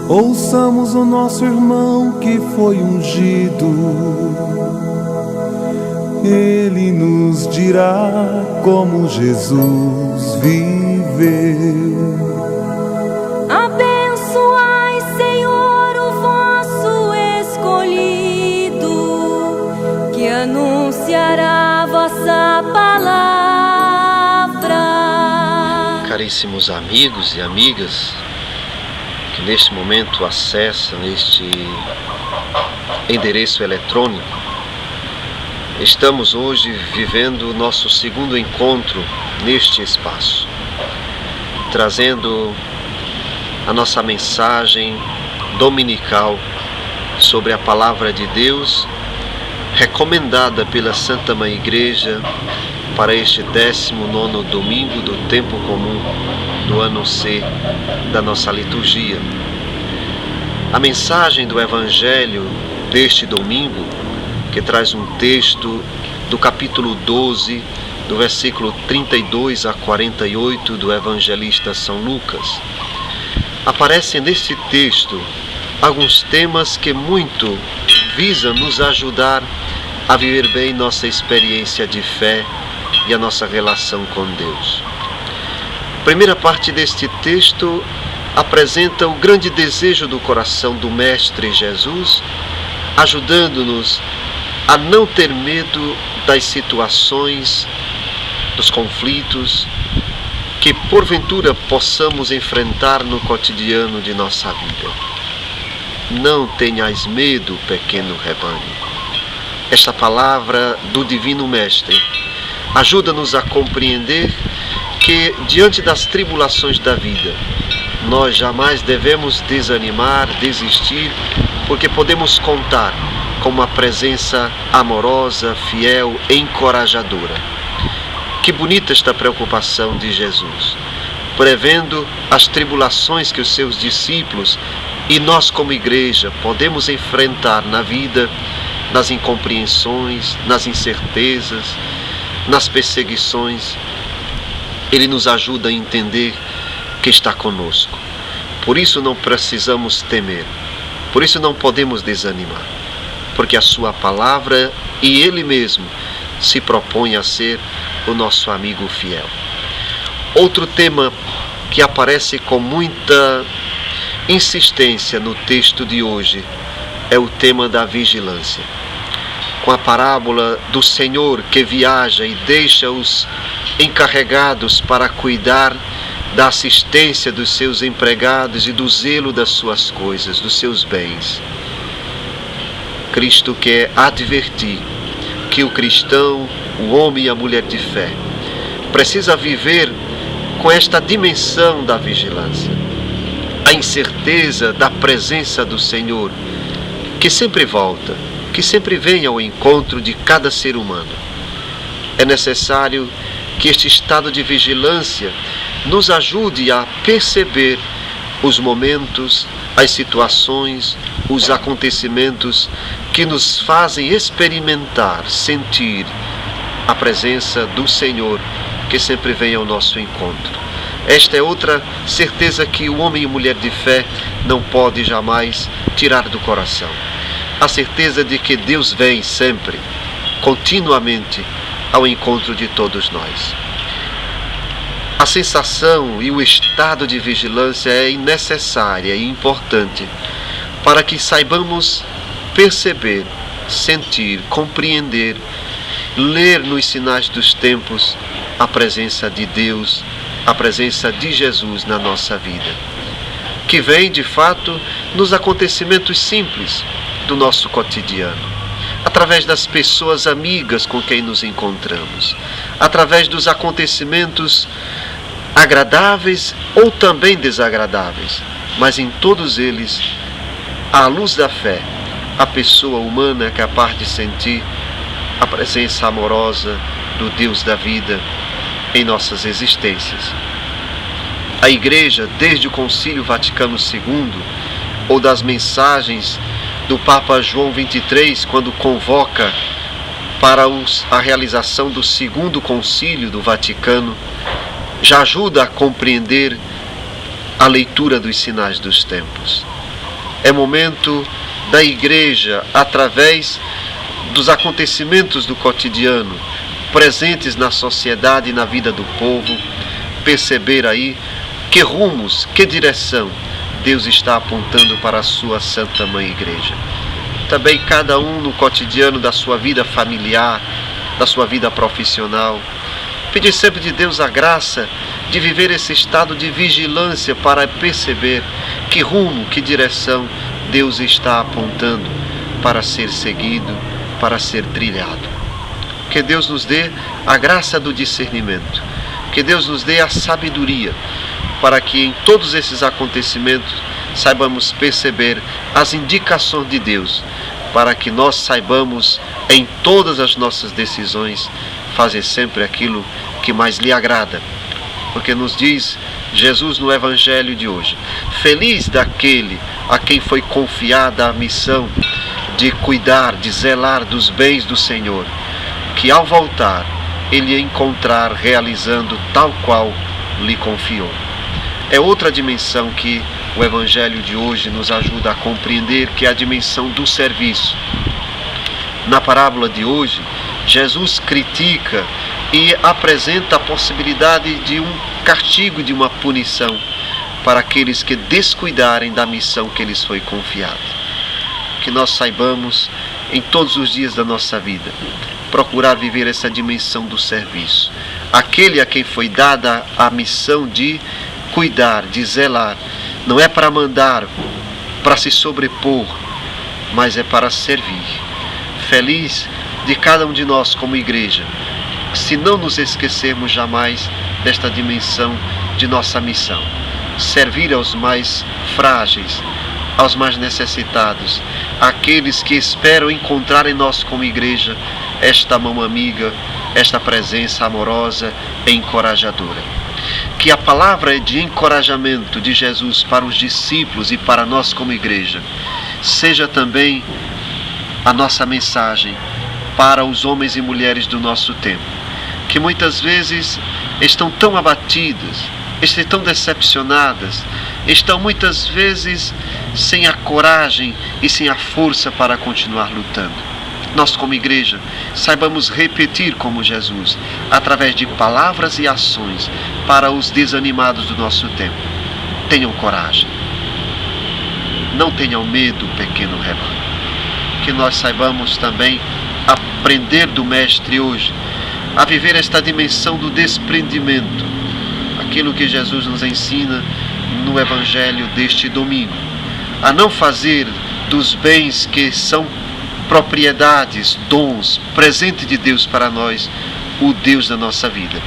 Ouçamos o nosso irmão que foi ungido. Ele nos dirá como Jesus viveu. Abençoai, Senhor, o vosso escolhido, que anunciará a vossa palavra. Caríssimos amigos e amigas que neste momento acessam este endereço eletrônico, estamos hoje vivendo o nosso segundo encontro neste espaço, trazendo a nossa mensagem dominical sobre a Palavra de Deus, recomendada pela Santa Mãe Igreja para este 19º domingo do tempo comum do ano C da nossa liturgia. A mensagem do Evangelho deste domingo, que traz um texto do capítulo 12, do versículo 32 a 48 do evangelista São Lucas. Aparecem neste texto alguns temas que muito visam nos ajudar a viver bem nossa experiência de fé e a nossa relação com Deus. A primeira parte deste texto apresenta o grande desejo do coração do Mestre Jesus, ajudando-nos a não ter medo das situações, dos conflitos que porventura possamos enfrentar no cotidiano de nossa vida. Não tenhais medo, pequeno rebanho. Esta palavra do Divino Mestre ajuda-nos a compreender que, diante das tribulações da vida, nós jamais devemos desanimar, desistir, porque podemos contar com uma presença amorosa, fiel e encorajadora. Que bonita esta preocupação de Jesus, prevendo as tribulações que os seus discípulos e nós como igreja podemos enfrentar na vida, nas incompreensões, nas incertezas, nas perseguições. Ele nos ajuda a entender que está conosco. Por isso não precisamos temer, por isso não podemos desanimar, porque a sua palavra e Ele mesmo se propõe a ser o nosso amigo fiel. Outro tema que aparece com muita insistência no texto de hoje é o tema da vigilância. Com a parábola do Senhor que viaja e deixa os encarregados para cuidar da assistência dos seus empregados e do zelo das suas coisas, dos seus bens. Cristo quer advertir que o cristão, o homem e a mulher de fé, precisa viver com esta dimensão da vigilância, a incerteza da presença do Senhor, que sempre volta, que sempre vem ao encontro de cada ser humano. É necessário que este estado de vigilância nos ajude a perceber os momentos, as situações, os acontecimentos que nos fazem experimentar, sentir a presença do Senhor que sempre vem ao nosso encontro. Esta é outra certeza que o homem e mulher de fé não pode jamais tirar do coração. A certeza de que Deus vem sempre, continuamente, ao encontro de todos nós. A sensação e o estado de vigilância é necessária e importante para que saibamos perceber, sentir, compreender, ler nos sinais dos tempos a presença de Deus, a presença de Jesus na nossa vida, que vem de fato nos acontecimentos simples do nosso cotidiano, através das pessoas amigas com quem nos encontramos, através dos acontecimentos agradáveis ou também desagradáveis, mas em todos eles, à luz da fé, a pessoa humana é capaz de sentir a presença amorosa do Deus da vida em nossas existências. A Igreja, desde o Concílio Vaticano II, ou das mensagens do Papa João XXIII, quando convoca para a realização do segundo concílio do Vaticano, já ajuda a compreender a leitura dos sinais dos tempos. É momento da igreja, através dos acontecimentos do cotidiano, presentes na sociedade e na vida do povo, perceber aí que rumos, que direção Deus está apontando para a sua Santa Mãe Igreja. Também cada um no cotidiano da sua vida familiar, da sua vida profissional. Pedir sempre de Deus a graça de viver esse estado de vigilância para perceber que rumo, que direção Deus está apontando para ser seguido, para ser trilhado. Que Deus nos dê a graça do discernimento, que Deus nos dê a sabedoria, para que em todos esses acontecimentos saibamos perceber as indicações de Deus, para que nós saibamos em todas as nossas decisões fazer sempre aquilo que mais lhe agrada. Porque nos diz Jesus no Evangelho de hoje: feliz daquele a quem foi confiada a missão de cuidar, de zelar dos bens do Senhor, que ao voltar ele encontrar realizando tal qual lhe confiou. É outra dimensão que o Evangelho de hoje nos ajuda a compreender, que é a dimensão do serviço. Na parábola de hoje, Jesus critica e apresenta a possibilidade de um castigo, de uma punição para aqueles que descuidarem da missão que lhes foi confiada. Que nós saibamos, em todos os dias da nossa vida, procurar viver essa dimensão do serviço. Aquele a quem foi dada a missão de cuidar, de zelar, não é para mandar, para se sobrepor, mas é para servir. Feliz de cada um de nós como igreja, se não nos esquecermos jamais desta dimensão de nossa missão. Servir aos mais frágeis, aos mais necessitados, àqueles que esperam encontrar em nós como igreja esta mão amiga, esta presença amorosa e encorajadora. Que a palavra de encorajamento de Jesus para os discípulos e para nós como igreja seja também a nossa mensagem para os homens e mulheres do nosso tempo, que muitas vezes estão tão abatidas, estão tão decepcionadas, estão muitas vezes sem a coragem e sem a força para continuar lutando. Nós como igreja saibamos repetir como Jesus, através de palavras e ações, para os desanimados do nosso tempo. Tenham coragem. Não tenham medo, pequeno rebanho. Que nós saibamos também aprender do Mestre hoje, a viver esta dimensão do desprendimento, aquilo que Jesus nos ensina no Evangelho deste domingo, a não fazer dos bens que são propriedades, dons, presente de Deus para nós, o Deus da nossa vida,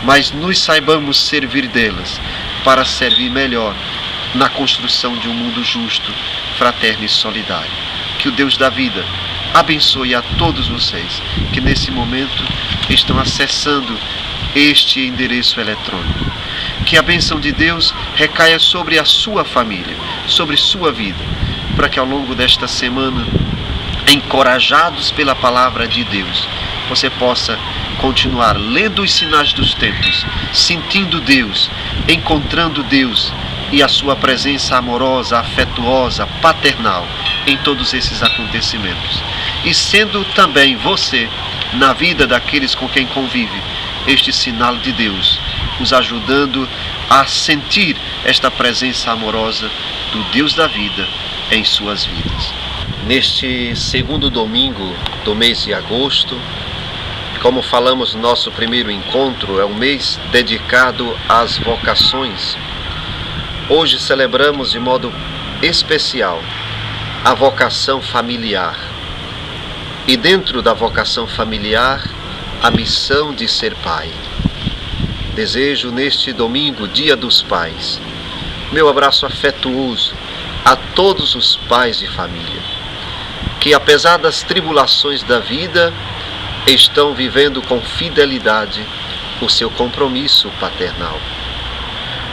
mas nos saibamos servir delas para servir melhor na construção de um mundo justo, fraterno e solidário. Que o Deus da vida abençoe a todos vocês que nesse momento estão acessando este endereço eletrônico. Que a bênção de Deus recaia sobre a sua família, sobre sua vida, para que ao longo desta semana, encorajados pela palavra de Deus, você possa continuar lendo os sinais dos tempos, sentindo Deus, encontrando Deus e a sua presença amorosa, afetuosa, paternal em todos esses acontecimentos. E sendo também você, na vida daqueles com quem convive, este sinal de Deus, os ajudando a sentir esta presença amorosa do Deus da vida em suas vidas. Neste segundo domingo do mês de agosto, como falamos no nosso primeiro encontro, é um mês dedicado às vocações. Hoje celebramos de modo especial a vocação familiar. E dentro da vocação familiar, a missão de ser pai. Desejo neste domingo, Dia dos Pais, meu abraço afetuoso a todos os pais de família, que apesar das tribulações da vida, estão vivendo com fidelidade o seu compromisso paternal.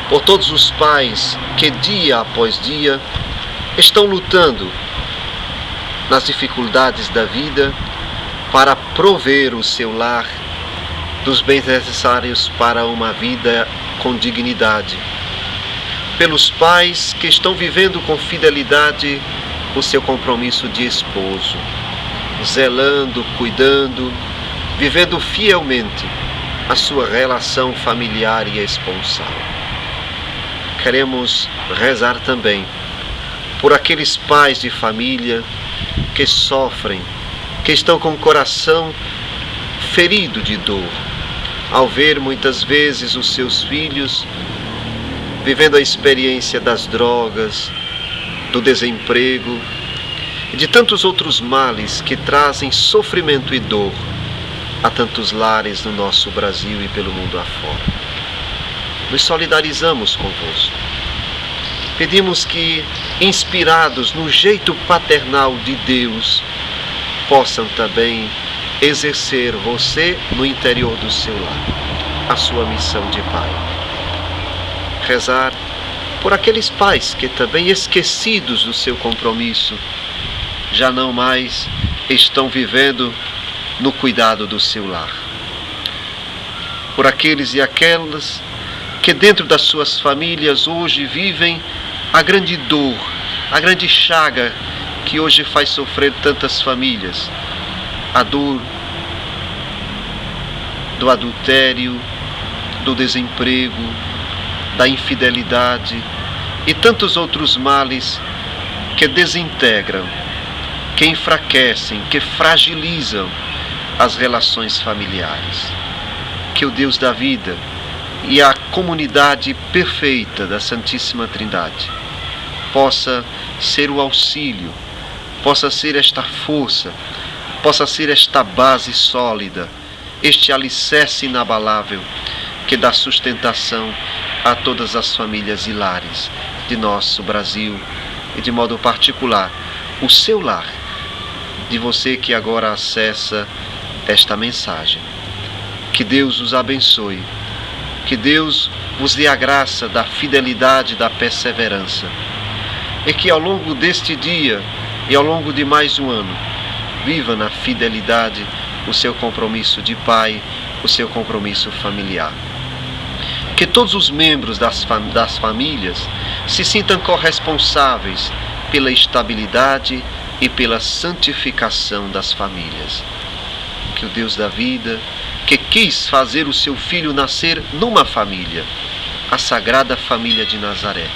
Por todos os pais que dia após dia estão lutando nas dificuldades da vida para prover o seu lar dos bens necessários para uma vida com dignidade. pelos pais que estão vivendo com fidelidade o seu compromisso de esposo, zelando, cuidando, vivendo fielmente a sua relação familiar e esponsal. Queremos rezar também por aqueles pais de família que sofrem, que estão com o coração ferido de dor, ao ver muitas vezes os seus filhos vivendo a experiência das drogas, do desemprego e de tantos outros males que trazem sofrimento e dor a tantos lares no nosso Brasil e pelo mundo afora. Nos solidarizamos convosco. Pedimos que, inspirados no jeito paternal de Deus, possam também exercer você no interior do seu lar, a sua missão de pai. Rezar por aqueles pais que também, esquecidos do seu compromisso, já não mais estão vivendo no cuidado do seu lar. Por aqueles e aquelas que dentro das suas famílias hoje vivem a grande dor, a grande chaga que hoje faz sofrer tantas famílias, a dor do adultério, do desemprego, da infidelidade e tantos outros males que desintegram, que enfraquecem, que fragilizam as relações familiares. Que o Deus da vida e a comunidade perfeita da Santíssima Trindade possa ser o auxílio, possa ser esta força, possa ser esta base sólida, este alicerce inabalável que dá sustentação a todas as famílias e lares de nosso Brasil e, de modo particular, o seu lar, de você que agora acessa esta mensagem. Que Deus os abençoe, que Deus vos dê a graça da fidelidade e da perseverança, e que ao longo deste dia e ao longo de mais um ano, viva na fidelidade o seu compromisso de pai, o seu compromisso familiar. Que todos os membros das famílias se sintam corresponsáveis pela estabilidade e pela santificação das famílias. Que o Deus da vida, que quis fazer o seu Filho nascer numa família, a Sagrada Família de Nazaré,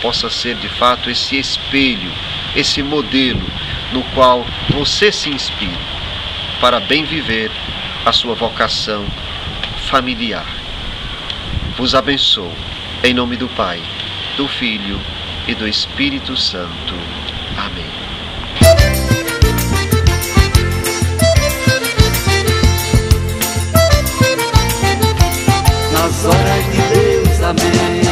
possa ser de fato esse espelho, esse modelo no qual você se inspira para bem viver a sua vocação familiar. Vos abençoo, em nome do Pai, do Filho e do Espírito Santo. Amém. Nas horas de Deus, amém.